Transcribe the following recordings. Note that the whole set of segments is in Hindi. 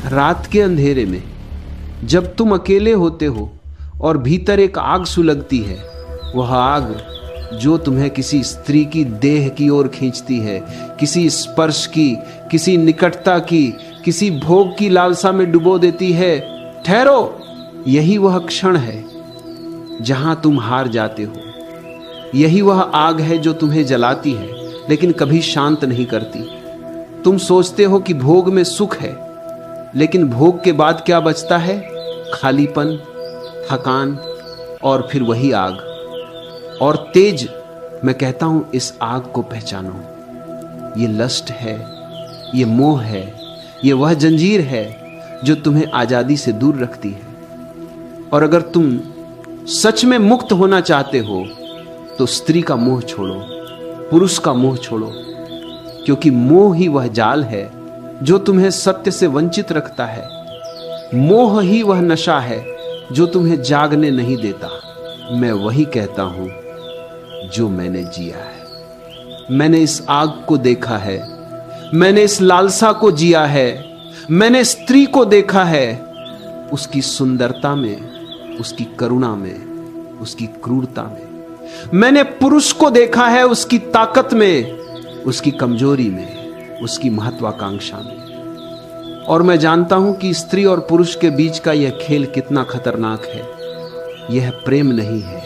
रात के अंधेरे में जब तुम अकेले होते हो और भीतर एक आग सुलगती है, वह आग जो तुम्हें किसी स्त्री की देह की ओर खींचती है, किसी स्पर्श की, किसी निकटता की, किसी भोग की लालसा में डुबो देती है। ठहरो, यही वह क्षण है जहां तुम हार जाते हो। यही वह आग है जो तुम्हें जलाती है लेकिन कभी शांत नहीं करती। तुम सोचते हो कि भोग में सुख है, लेकिन भोग के बाद क्या बचता है? खालीपन, थकान और फिर वही आग और तेज। मैं कहता हूं, इस आग को पहचानो। ये लस्ट है, ये मोह है, ये वह जंजीर है जो तुम्हें आजादी से दूर रखती है। और अगर तुम सच में मुक्त होना चाहते हो तो स्त्री का मोह छोड़ो, पुरुष का मोह छोड़ो, क्योंकि मोह ही वह जाल है जो तुम्हें सत्य से वंचित रखता है। मोह ही वह नशा है जो तुम्हें जागने नहीं देता। मैं वही कहता हूं जो मैंने जिया है। मैंने इस आग को देखा है, मैंने इस लालसा को जिया है, मैंने स्त्री को देखा है, उसकी सुंदरता में, उसकी करुणा में, उसकी क्रूरता में। मैंने पुरुष को देखा है उसकी ताकत में, उसकी कमजोरी में, उसकी महत्वाकांक्षा में। और मैं जानता हूं कि स्त्री और पुरुष के बीच का यह खेल कितना खतरनाक है। यह प्रेम नहीं है,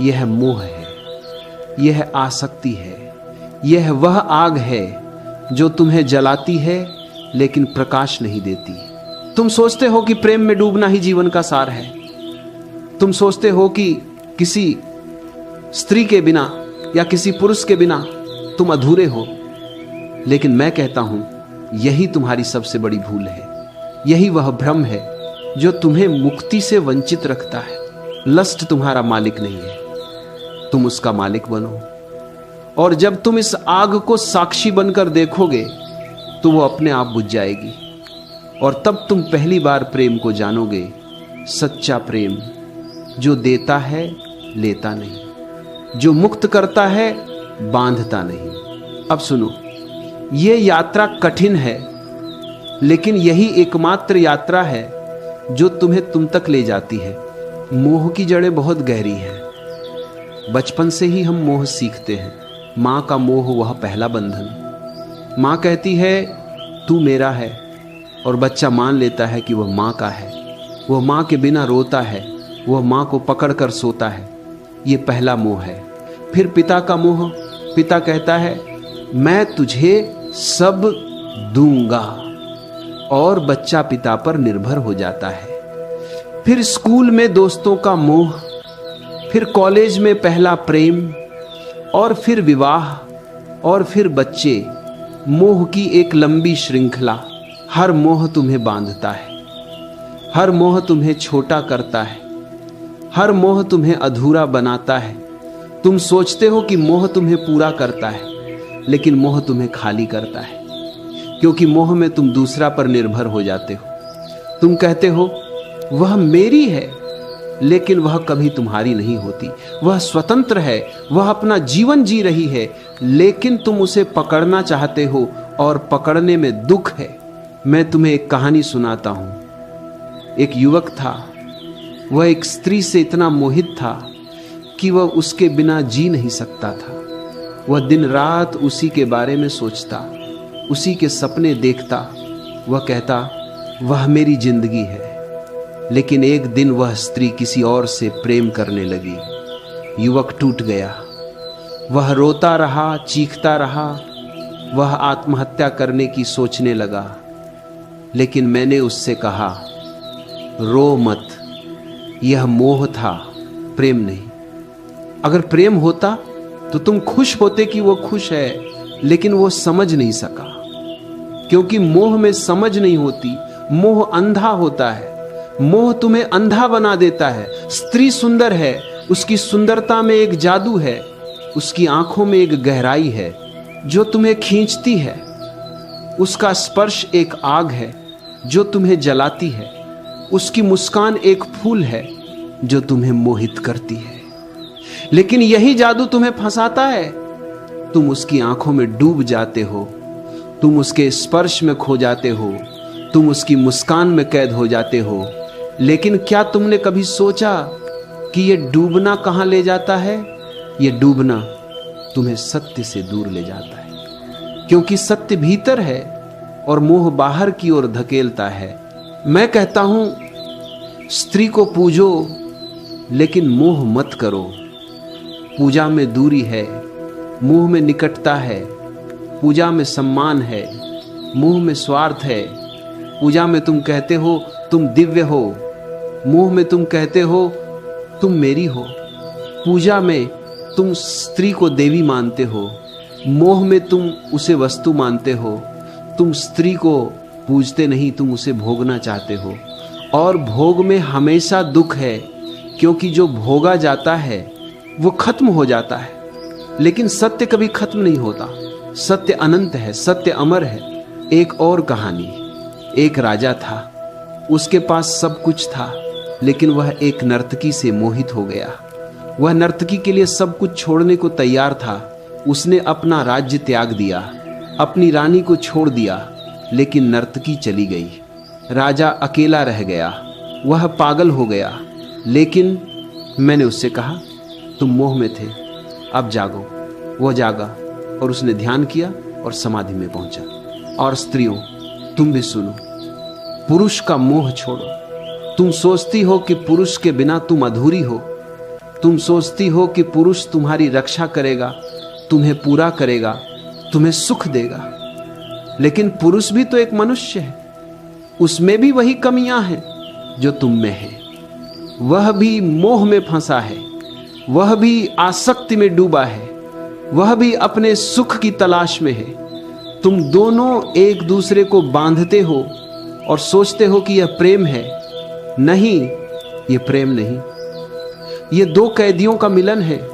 यह मोह है, यह आसक्ति है, यह वह आग है जो तुम्हें जलाती है लेकिन प्रकाश नहीं देती। तुम सोचते हो कि प्रेम में डूबना ही जीवन का सार है। तुम सोचते हो कि किसी स्त्री के बिना या किसी पुरुष के बिना तुम अधूरे हो, लेकिन मैं कहता हूं यही तुम्हारी सबसे बड़ी भूल है। यही वह भ्रम है जो तुम्हें मुक्ति से वंचित रखता है। लस्ट तुम्हारा मालिक नहीं है, तुम उसका मालिक बनो। और जब तुम इस आग को साक्षी बनकर देखोगे तो वो अपने आप बुझ जाएगी और तब तुम पहली बार प्रेम को जानोगे। सच्चा प्रेम जो देता है, लेता नहीं, जो मुक्त करता है, बांधता नहीं। अब सुनो, ये यात्रा कठिन है, लेकिन यही एकमात्र यात्रा है जो तुम्हें तुम तक ले जाती है। मोह की जड़ें बहुत गहरी हैं। बचपन से ही हम मोह सीखते हैं। माँ का मोह, वह पहला बंधन। माँ कहती है तू मेरा है, और बच्चा मान लेता है कि वह माँ का है। वह माँ के बिना रोता है, वह माँ को पकड़कर सोता है। ये पहला मोह है। फिर पिता का मोह। पिता कहता है मैं तुझे सब दूंगा, और बच्चा पिता पर निर्भर हो जाता है। फिर स्कूल में दोस्तों का मोह, फिर कॉलेज में पहला प्रेम, और फिर विवाह, और फिर बच्चे। मोह की एक लंबी श्रृंखला। हर मोह तुम्हें बांधता है, हर मोह तुम्हें छोटा करता है, हर मोह तुम्हें अधूरा बनाता है। तुम सोचते हो कि मोह तुम्हें पूरा करता है, लेकिन मोह तुम्हें खाली करता है, क्योंकि मोह में तुम दूसरा पर निर्भर हो जाते हो। तुम कहते हो वह मेरी है, लेकिन वह कभी तुम्हारी नहीं होती। वह स्वतंत्र है, वह अपना जीवन जी रही है, लेकिन तुम उसे पकड़ना चाहते हो और पकड़ने में दुख है। मैं तुम्हें एक कहानी सुनाता हूं। एक युवक था, वह एक स्त्री से इतना मोहित था कि वह उसके बिना जी नहीं सकता था। वह दिन रात उसी के बारे में सोचता, उसी के सपने देखता। वह कहता वह मेरी जिंदगी है। लेकिन एक दिन वह स्त्री किसी और से प्रेम करने लगी। युवक टूट गया। वह रोता रहा, चीखता रहा। वह आत्महत्या करने की सोचने लगा। लेकिन मैंने उससे कहा रो मत, यह मोह था, प्रेम नहीं। अगर प्रेम होता तो तुम खुश होते कि वो खुश है, लेकिन वो समझ नहीं सका, क्योंकि मोह में समझ नहीं होती। मोह अंधा होता है। मोह तुम्हें अंधा बना देता है। स्त्री सुंदर है, उसकी सुंदरता में एक जादू है, उसकी आंखों में एक गहराई है जो तुम्हें खींचती है। उसका स्पर्श एक आग है जो तुम्हें जलाती है। उसकी मुस्कान एक फूल है जो तुम्हें मोहित करती है। लेकिन यही जादू तुम्हें फंसाता है। तुम उसकी आंखों में डूब जाते हो, तुम उसके स्पर्श में खो जाते हो, तुम उसकी मुस्कान में कैद हो जाते हो। लेकिन क्या तुमने कभी सोचा कि यह डूबना कहां ले जाता है? यह डूबना तुम्हें सत्य से दूर ले जाता है, क्योंकि सत्य भीतर है और मोह बाहर की ओर धकेलता है। मैं कहता हूं, स्त्री को पूजो लेकिन मोह मत करो। पूजा में दूरी है, मोह में निकटता है। पूजा में सम्मान है, मोह में स्वार्थ है। पूजा में तुम कहते हो तुम दिव्य हो, मोह में तुम कहते हो तुम मेरी हो। पूजा में तुम स्त्री को देवी मानते हो, मोह में तुम उसे वस्तु मानते हो। तुम स्त्री को पूजते नहीं, तुम उसे भोगना चाहते हो। और भोग में हमेशा दुख है, क्योंकि जो भोगा जाता है वो खत्म हो जाता है। लेकिन सत्य कभी खत्म नहीं होता। सत्य अनंत है, सत्य अमर है। एक और कहानी, एक राजा था, उसके पास सब कुछ था, लेकिन वह एक नर्तकी से मोहित हो गया। वह नर्तकी के लिए सब कुछ छोड़ने को तैयार था। उसने अपना राज्य त्याग दिया, अपनी रानी को छोड़ दिया, लेकिन नर्तकी चली गई। राजा अकेला रह गया, वह पागल हो गया। लेकिन मैंने उससे कहा, तुम मोह में थे, अब जागो। वह जागा और उसने ध्यान किया और समाधि में पहुंचा। और स्त्रियों, तुम भी सुनो, पुरुष का मोह छोड़ो। तुम सोचती हो कि पुरुष के बिना तुम अधूरी हो। तुम सोचती हो कि पुरुष तुम्हारी रक्षा करेगा, तुम्हें पूरा करेगा, तुम्हें सुख देगा। लेकिन पुरुष भी तो एक मनुष्य है, उसमें भी वही कमियां हैं जो तुम में है। वह भी मोह में फंसा है, वह भी आसक्ति में डूबा है, वह भी अपने सुख की तलाश में है। तुम दोनों एक दूसरे को बांधते हो और सोचते हो कि यह प्रेम है। नहीं, यह प्रेम नहीं, यह दो कैदियों का मिलन है।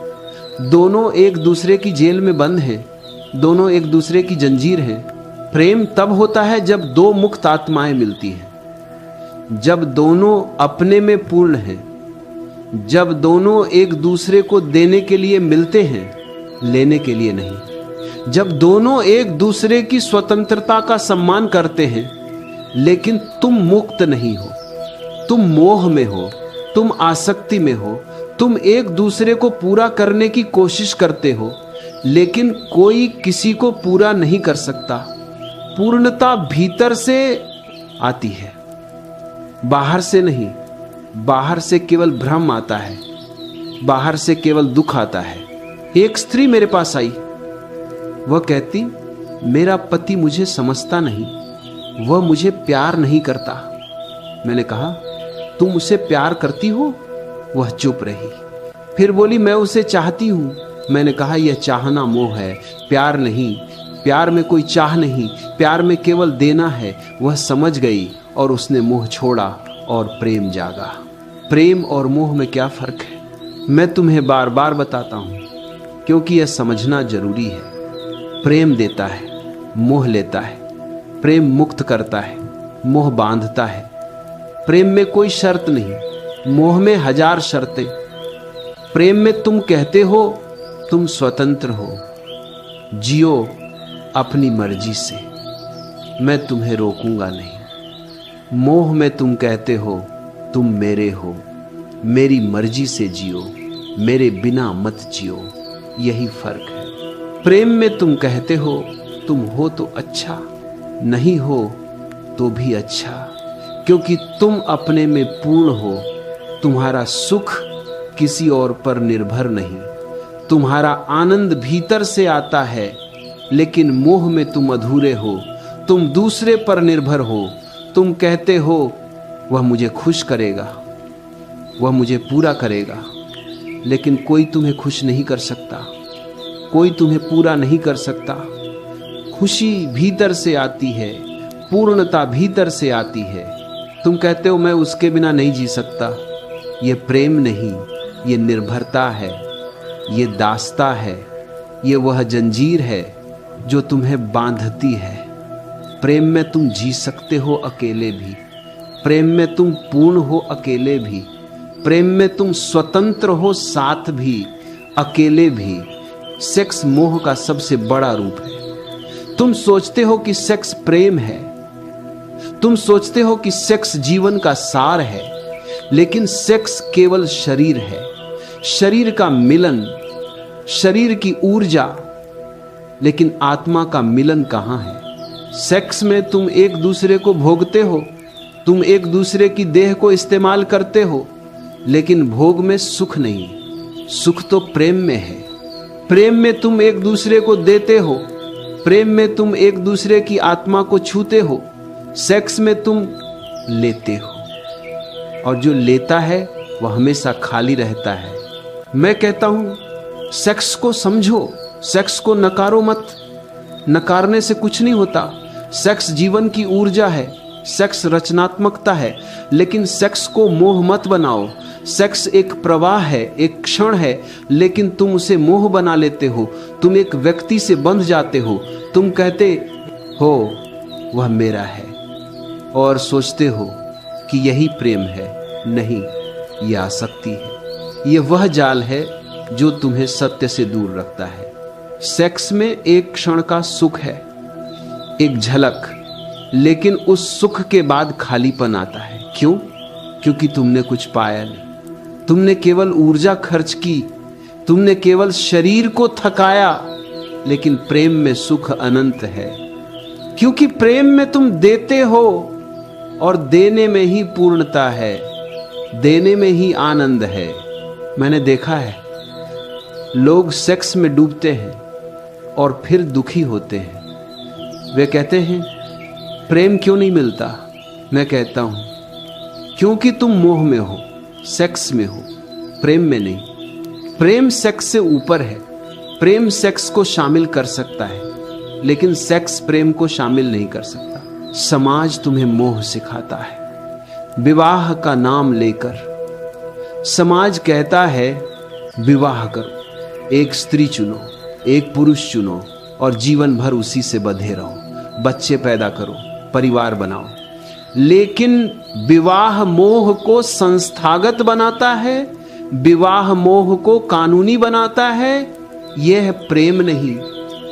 दोनों एक दूसरे की जेल में बंद हैं, दोनों एक दूसरे की जंजीर हैं। प्रेम तब होता है जब दो मुक्त आत्माएं मिलती हैं, जब दोनों अपने में पूर्ण हैं, जब दोनों एक दूसरे को देने के लिए मिलते हैं, लेने के लिए नहीं। जब दोनों एक दूसरे की स्वतंत्रता का सम्मान करते हैं, लेकिन तुम मुक्त नहीं हो, तुम मोह में हो, तुम आसक्ति में हो। तुम एक दूसरे को पूरा करने की कोशिश करते हो, लेकिन कोई किसी को पूरा नहीं कर सकता। पूर्णता भीतर से आती है, बाहर से नहीं। बाहर से केवल भ्रम आता है, बाहर से केवल दुख आता है। एक स्त्री मेरे पास आई, वह कहती, मेरा पति मुझे समझता नहीं, वह मुझे प्यार नहीं करता। मैंने कहा, तुम उसे प्यार करती हो? वह चुप रही। फिर बोली, मैं उसे चाहती हूं। मैंने कहा, यह चाहना मोह है, प्यार नहीं। प्यार में कोई चाह नहीं, प्यार में केवल देना है। वह समझ गई और उसने मोह छोड़ा और प्रेम जागा। प्रेम और मोह में क्या फर्क है? मैं तुम्हें बार बार बताता हूं, क्योंकि यह समझना जरूरी है। प्रेम देता है, मोह लेता है। प्रेम मुक्त करता है, मोह बांधता है। प्रेम में कोई शर्त नहीं, मोह में 1000 शर्तें। प्रेम में तुम कहते हो तुम स्वतंत्र हो, जियो अपनी मर्जी से, मैं तुम्हें रोकूंगा नहीं। मोह में तुम कहते हो तुम मेरे हो, मेरी मर्जी से जियो, मेरे बिना मत जियो। यही फर्क है। प्रेम में तुम कहते हो तुम हो तो अच्छा, नहीं हो तो भी अच्छा, क्योंकि तुम अपने में पूर्ण हो। तुम्हारा सुख किसी और पर निर्भर नहीं, तुम्हारा आनंद भीतर से आता है। लेकिन मोह में तुम अधूरे हो, तुम दूसरे पर निर्भर हो। तुम कहते हो वह मुझे खुश करेगा, वह मुझे पूरा करेगा, लेकिन कोई तुम्हें खुश नहीं कर सकता, कोई तुम्हें पूरा नहीं कर सकता। खुशी भीतर से आती है, पूर्णता भीतर से आती है। तुम कहते हो मैं उसके बिना नहीं जी सकता। ये प्रेम नहीं, ये निर्भरता है, ये दास्ता है, ये वह जंजीर है जो तुम्हें बांधती है। प्रेम में तुम जी सकते हो अकेले भी, प्रेम में तुम पूर्ण हो अकेले भी, प्रेम में तुम स्वतंत्र हो साथ भी, अकेले भी। सेक्स मोह का सबसे बड़ा रूप है। तुम सोचते हो कि सेक्स प्रेम है, तुम सोचते हो कि सेक्स जीवन का सार है, लेकिन सेक्स केवल शरीर है, शरीर का मिलन, शरीर की ऊर्जा, लेकिन आत्मा का मिलन कहां है? सेक्स में तुम एक दूसरे को भोगते हो, तुम एक दूसरे की देह को इस्तेमाल करते हो, लेकिन भोग में सुख नहीं। सुख तो प्रेम में है। प्रेम में तुम एक दूसरे को देते हो, प्रेम में तुम एक दूसरे की आत्मा को छूते हो। सेक्स में तुम लेते हो, और जो लेता है वह हमेशा खाली रहता है। मैं कहता हूं सेक्स को समझो, सेक्स को नकारो मत। नकारने से कुछ नहीं होता। सेक्स जीवन की ऊर्जा है, सेक्स रचनात्मकता है, लेकिन सेक्स को मोह मत बनाओ। सेक्स एक प्रवाह है, एक क्षण है, लेकिन तुम उसे मोह बना लेते हो। तुम एक व्यक्ति से बंध जाते हो, तुम कहते हो वह मेरा है, और सोचते हो कि यही प्रेम है। नहीं, यह आसक्ति है। यह वह जाल है जो तुम्हें सत्य से दूर रखता है। सेक्स में एक क्षण का सुख है, एक झलक, लेकिन उस सुख के बाद खालीपन आता है। क्यों? क्योंकि तुमने कुछ पाया नहीं। तुमने केवल ऊर्जा खर्च की, तुमने केवल शरीर को थकाया, लेकिन प्रेम में सुख अनंत है। क्योंकि प्रेम में तुम देते हो, और देने में ही पूर्णता है, देने में ही आनंद है। मैंने देखा है लोग सेक्स में डूबते हैं और फिर दुखी होते हैं। वे कहते हैं प्रेम क्यों नहीं मिलता? मैं कहता हूं क्योंकि तुम मोह में हो, सेक्स में हो, प्रेम में नहीं। प्रेम सेक्स से ऊपर है। प्रेम सेक्स को शामिल कर सकता है, लेकिन सेक्स प्रेम को शामिल नहीं कर सकता। समाज तुम्हें मोह सिखाता है विवाह का नाम लेकर। समाज कहता है विवाह करो, एक स्त्री चुनो, एक पुरुष चुनो, और जीवन भर उसी से बंधे रहो, बच्चे पैदा करो, परिवार बनाओ। लेकिन विवाह मोह को संस्थागत बनाता है, विवाह मोह को कानूनी बनाता है। यह प्रेम नहीं,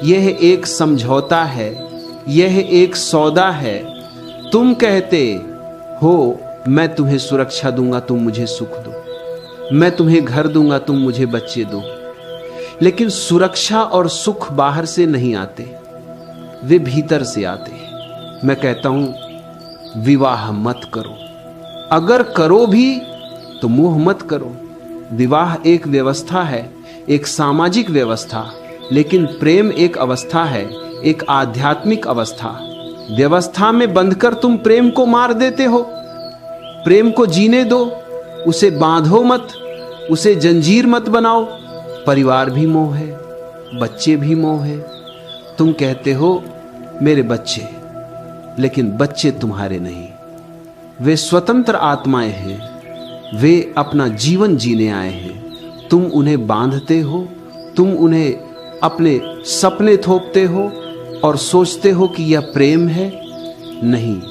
यह एक समझौता है, यह एक सौदा है। तुम कहते हो मैं तुम्हें सुरक्षा दूंगा, तुम मुझे सुख दो, मैं तुम्हें घर दूंगा, तुम मुझे बच्चे दो। लेकिन सुरक्षा और सुख बाहर से नहीं आते, वे भीतर से आते हैं। मैं कहता हूं विवाह मत करो, अगर करो भी तो मोह मत करो। विवाह एक व्यवस्था है, एक सामाजिक व्यवस्था, लेकिन प्रेम एक अवस्था है, एक आध्यात्मिक अवस्था। व्यवस्था में बंधकर तुम प्रेम को मार देते हो। प्रेम को जीने दो, उसे बांधो मत, उसे जंजीर मत बनाओ। परिवार भी मोह है, बच्चे भी मोह है। तुम कहते हो मेरे बच्चे, लेकिन बच्चे तुम्हारे नहीं, वे स्वतंत्र आत्माएं हैं, वे अपना जीवन जीने आए हैं। तुम उन्हें बांधते हो, तुम उन्हें अपने सपने थोपते हो और सोचते हो कि यह प्रेम है। नहीं,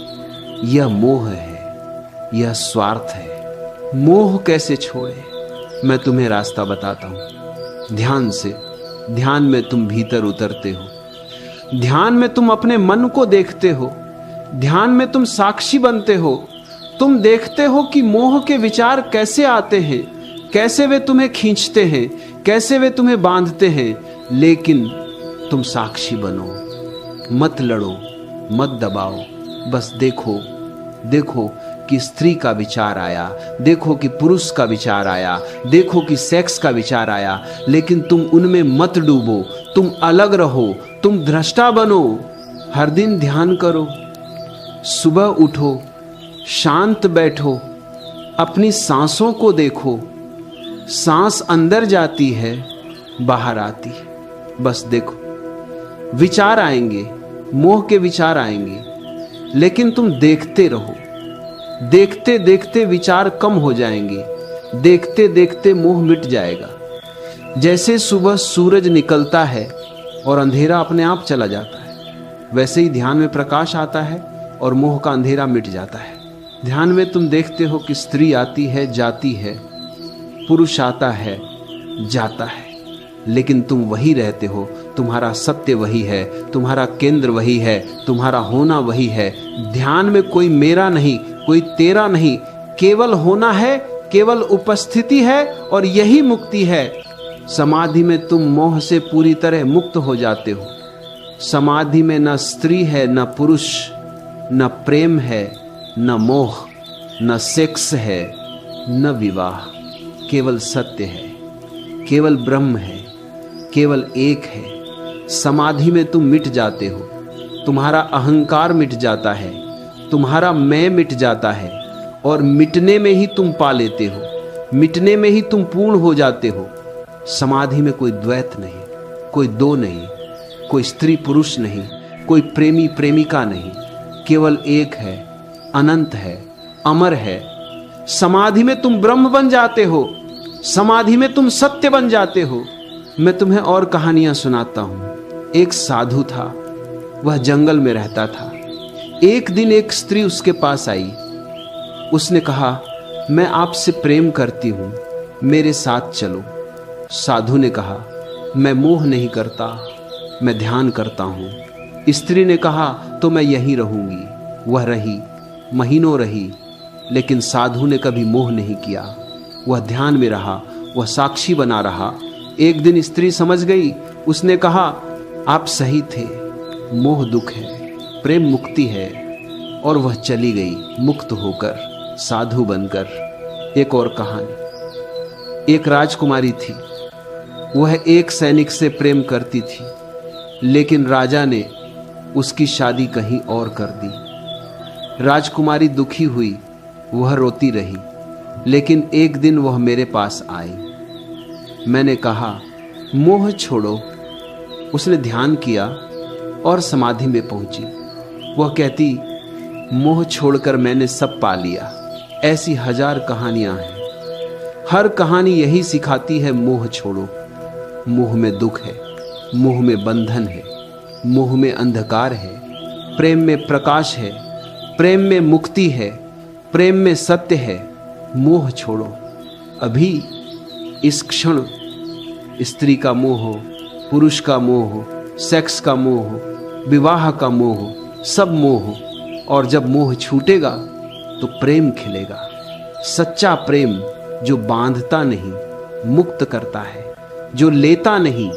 यह मोह है, यह स्वार्थ है। मोह कैसे छोड़े? मैं तुम्हें रास्ता बताता हूं। ध्यान से, ध्यान में तुम भीतर उतरते हो, ध्यान में तुम अपने मन को देखते हो, ध्यान में तुम साक्षी बनते हो। तुम देखते हो कि मोह के विचार कैसे आते हैं, कैसे वे तुम्हें खींचते हैं, कैसे वे तुम्हें बांधते हैं। लेकिन तुम साक्षी बनो, मत लड़ो, मत दबाओ, बस देखो। देखो कि स्त्री का विचार आया, देखो कि पुरुष का विचार आया, देखो कि सेक्स का विचार आया, लेकिन तुम उनमें मत डूबो। तुम अलग रहो, तुम दृष्टा बनो। हर दिन ध्यान करो, सुबह उठो, शांत बैठो, अपनी सांसों को देखो। सांस अंदर जाती है, बाहर आती है, बस देखो। विचार आएंगे, मोह के विचार आएंगे, लेकिन तुम देखते रहो। देखते देखते विचार कम हो जाएंगे, देखते देखते मोह मिट जाएगा। जैसे सुबह सूरज निकलता है और अंधेरा अपने आप चला जाता है, वैसे ही ध्यान में प्रकाश आता है और मोह का अंधेरा मिट जाता है। ध्यान में तुम देखते हो कि स्त्री आती है, जाती है, पुरुष आता है, जाता है, लेकिन तुम वही रहते हो। तुम्हारा सत्य वही है, तुम्हारा केंद्र वही है, तुम्हारा होना वही है, ध्यान में कोई मेरा नहीं, कोई तेरा नहीं, केवल होना है, केवल उपस्थिति है और यही मुक्ति है। समाधि में तुम मोह से पूरी तरह मुक्त हो जाते हो। समाधि में न स्त्री है, न पुरुष, न प्रेम है, न मोह, न सेक्स है, न विवाह, केवल सत्य है, केवल ब्रह्म है, केवल एक है। समाधि में तुम मिट जाते हो, तुम्हारा अहंकार मिट जाता है, तुम्हारा मैं मिट जाता है और मिटने में ही तुम पा लेते हो, मिटने में ही तुम पूर्ण हो जाते हो। समाधि में कोई द्वैत नहीं, कोई दो नहीं, कोई स्त्री पुरुष नहीं, कोई प्रेमी प्रेमिका नहीं, केवल एक है, अनंत है, अमर है। समाधि में तुम ब्रह्म बन जाते हो, समाधि में तुम सत्य बन जाते हो। मैं तुम्हें और कहानियां सुनाता हूं। एक साधु था, वह जंगल में रहता था। एक दिन एक स्त्री उसके पास आई। उसने कहा, मैं आपसे प्रेम करती हूं, मेरे साथ चलो। साधु ने कहा, मैं मोह नहीं करता, मैं ध्यान करता हूं। स्त्री ने कहा, तो मैं यहीं रहूंगी। वह रही, महीनों रही, लेकिन साधु ने कभी मोह नहीं किया। वह ध्यान में रहा, वह साक्षी बना रहा। एक दिन स्त्री समझ गई। उसने कहा, आप सही थे, मोह दुख है, प्रेम मुक्ति है। और वह चली गई मुक्त होकर, साधु बनकर। एक और कहानी। एक राजकुमारी थी, वह एक सैनिक से प्रेम करती थी, लेकिन राजा ने उसकी शादी कहीं और कर दी। राजकुमारी दुखी हुई, वह रोती रही, लेकिन एक दिन वह मेरे पास आई। मैंने कहा, मोह छोड़ो। उसने ध्यान किया और समाधि में पहुंची। वह कहती, मोह छोड़कर मैंने सब पा लिया। ऐसी हजार कहानियां हैं, हर कहानी यही सिखाती है, मोह छोड़ो। मोह में दुख है, मोह में बंधन है, मोह में अंधकार है, प्रेम में प्रकाश है, प्रेम में मुक्ति है, प्रेम में सत्य है। मोह छोड़ो। अभी इस क्षण स्त्री का मोह हो, पुरुष का मोह हो, सेक्स का मोह हो, विवाह का मोह हो, सब मोह हो। और जब मोह छूटेगा तो प्रेम खिलेगा। सच्चा प्रेम जो बांधता नहीं, मुक्त करता है, जो लेता नहीं,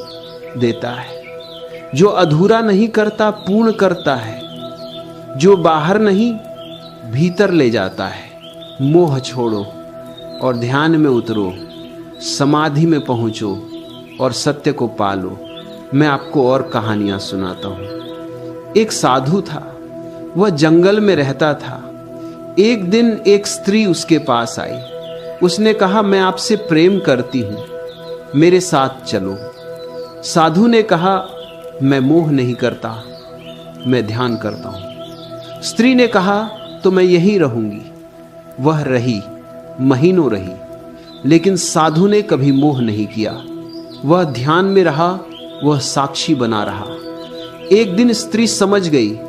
देता है, जो अधूरा नहीं करता, पूर्ण करता है, जो बाहर नहीं, भीतर ले जाता है। मोह छोड़ो और ध्यान में उतरो, समाधि में पहुंचो और सत्य को पालो। मैं आपको और कहानियां सुनाता हूं। एक साधु था, वह जंगल में रहता था। एक दिन एक स्त्री उसके पास आई। उसने कहा, मैं आपसे प्रेम करती हूं, मेरे साथ चलो। साधु ने कहा, मैं मोह नहीं करता, मैं ध्यान करता हूं। स्त्री ने कहा, तो मैं यहीं रहूंगी। वह रही, महीनों रही, लेकिन साधु ने कभी मोह नहीं किया। वह ध्यान में रहा, वह साक्षी बना रहा। एक दिन स्त्री समझ गई।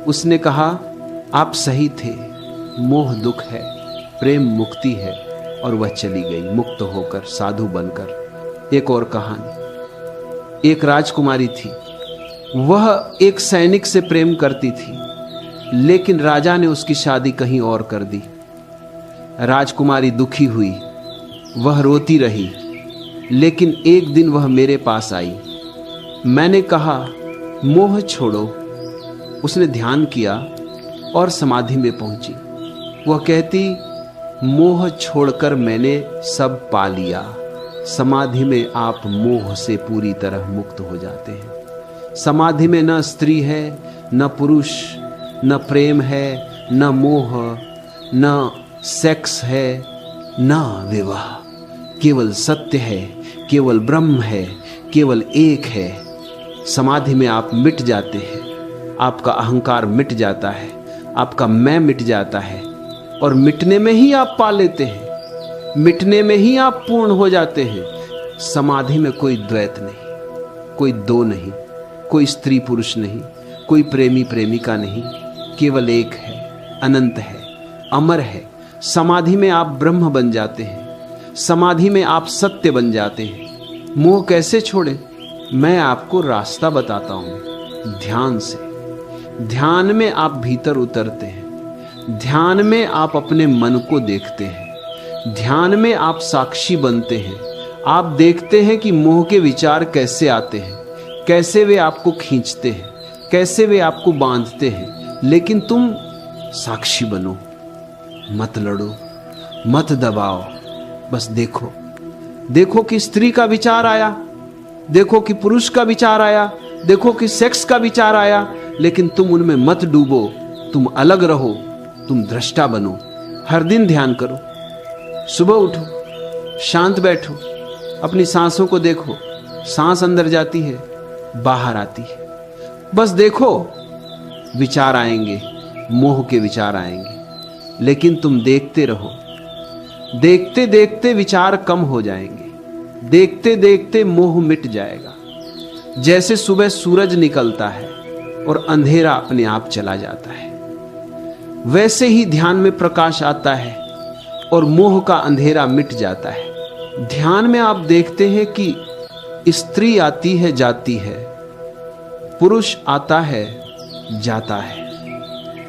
उसने कहा, आप सही थे, मोह दुख है, प्रेम मुक्ति है। और वह चली गई मुक्त होकर, साधु बनकर। एक और कहानी। एक राजकुमारी थी, वह एक सैनिक से प्रेम करती थी, लेकिन राजा ने उसकी शादी कहीं और कर दी। राजकुमारी दुखी हुई, वह रोती रही, लेकिन एक दिन वह मेरे पास आई। मैंने कहा, मोह छोड़ो। उसने ध्यान किया और समाधि में पहुंची। वह कहती, मोह छोड़कर मैंने सब पा लिया। समाधि में आप मोह से पूरी तरह मुक्त हो जाते हैं। समाधि में न स्त्री है, न पुरुष, न प्रेम है, न मोह, न सेक्स है, न विवाह, केवल सत्य है, केवल ब्रह्म है, केवल एक है। समाधि में आप मिट जाते हैं, आपका अहंकार मिट जाता है, आपका मैं मिट जाता है और मिटने में ही आप पा लेते हैं, मिटने में ही आप पूर्ण हो जाते हैं। समाधि में कोई द्वैत नहीं, कोई दो नहीं, कोई स्त्री पुरुष नहीं, कोई प्रेमी प्रेमिका नहीं, केवल एक है, अनंत है, अमर है। समाधि में आप ब्रह्म बन जाते हैं, समाधि में आप सत्य बन जाते हैं। मोह कैसे छोड़ें? मैं आपको रास्ता बताता हूं, ध्यान से। ध्यान में आप भीतर उतरते हैं, ध्यान में आप अपने मन को देखते हैं, ध्यान में आप साक्षी बनते हैं। आप देखते हैं कि मोह के विचार कैसे आते हैं, कैसे वे आपको खींचते हैं, कैसे वे आपको बांधते हैं। लेकिन तुम साक्षी बनो, मत लड़ो, मत दबाओ, बस देखो। देखो कि स्त्री का विचार आया, देखो कि पुरुष का विचार आया, देखो कि सेक्स का विचार आया, लेकिन तुम उनमें मत डूबो, तुम अलग रहो, तुम दृष्टा बनो। हर दिन ध्यान करो, सुबह उठो, शांत बैठो, अपनी सांसों को देखो, सांस अंदर जाती है, बाहर आती है, बस देखो। विचार आएंगे, मोह के विचार आएंगे, लेकिन तुम देखते रहो। देखते देखते विचार कम हो जाएंगे, देखते देखते मोह मिट जाएगा। जैसे सुबह सूरज निकलता है और अंधेरा अपने आप चला जाता है, वैसे ही ध्यान में प्रकाश आता है और मोह का अंधेरा मिट जाता है। ध्यान में आप देखते हैं कि स्त्री आती है जाती है, पुरुष आता है जाता है,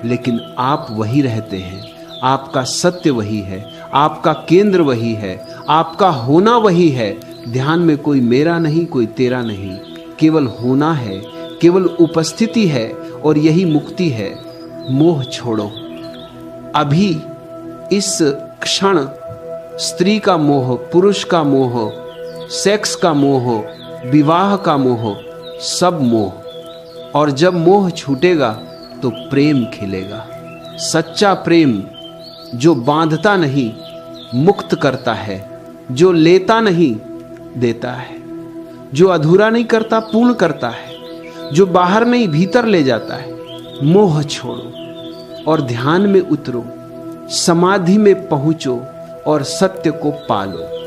लेकिन आप वही रहते हैं। आपका सत्य वही है, आपका केंद्र वही है, आपका होना वही है। ध्यान में कोई मेरा नहीं, कोई तेरा नहीं, केवल होना है, केवल उपस्थिति है, और यही मुक्ति है। मोह छोड़ो। अभी इस क्षण स्त्री का मोह, पुरुष का मोह, सेक्स का मोह, विवाह का मोह, सब मोह। और जब मोह छूटेगा तो प्रेम खिलेगा। सच्चा प्रेम जो बांधता नहीं, मुक्त करता है, जो लेता नहीं, देता है, जो अधूरा नहीं करता, पूर्ण करता है, जो बाहर नहीं भीतर ले जाता है। मोह छोड़ो और ध्यान में उतरो, समाधि में पहुंचो और सत्य को पालो।